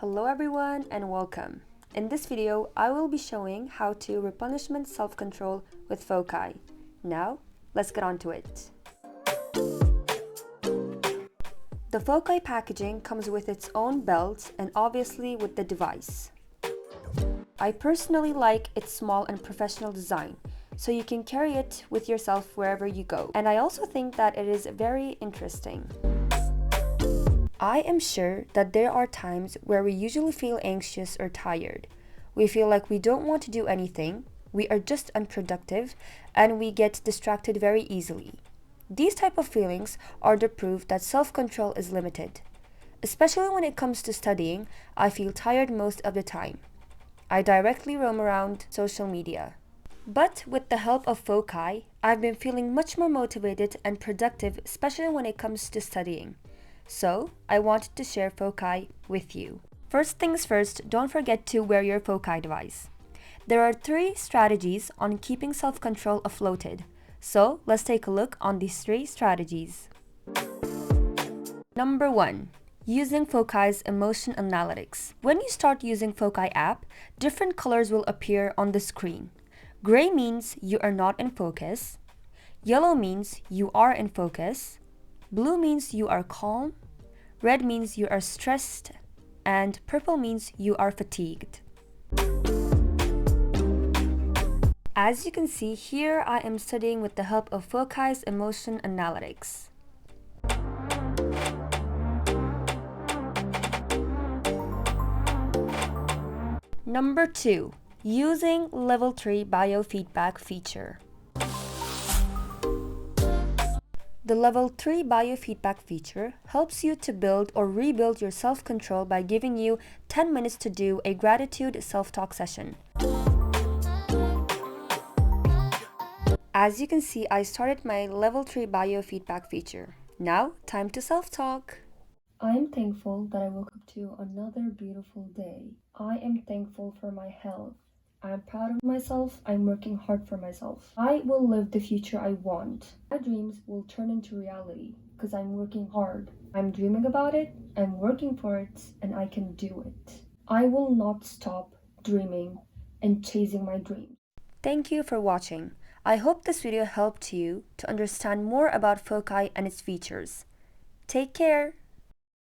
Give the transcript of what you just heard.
Hello everyone and welcome. In this video, I will be showing how to replenishment self-control with FOCI. Now, let's get on to it. The FOCI packaging comes with its own belt and obviously with the device. I personally like its small and professional design, so you can carry it with yourself wherever you go. And I also think that it is very interesting. I am sure that there are times where we usually feel anxious or tired. We feel like we don't want to do anything, we are just unproductive, and we get distracted very easily. These type of feelings are the proof that self-control is limited. Especially when it comes to studying, I feel tired most of the time. I directly roam around social media. But with the help of FOCI, I've been feeling much more motivated and productive, especially when it comes to studying. So, I wanted to share FOCI with you. First things first, don't forget to wear your FOCI device. There are 3 strategies on keeping self-control afloated. So, let's take a look on these 3 strategies. Number 1. Using FOCI's emotion analytics. When you start using FOCI app, different colors will appear on the screen. Gray means you are not in focus. Yellow means you are in focus. Blue means you are calm, red means you are stressed, and purple means you are fatigued. As you can see here, I am studying with the help of FOCI's emotion analytics. Number 2. Using level 3 biofeedback feature. The Level 3 biofeedback feature helps you to build or rebuild your self-control by giving you 10 minutes to do a gratitude self-talk session. As you can see, I started my Level 3 biofeedback feature. Now, time to self-talk. I am thankful that I woke up to another beautiful day. I am thankful for my health. I'm proud of myself. I'm working hard for myself. I will live the future I want. My dreams will turn into reality because I'm working hard. I'm dreaming about it, I'm working for it, and I can do it. I will not stop dreaming and chasing my dreams. Thank you for watching. I hope this video helped you to understand more about FOCI and its features. Take care.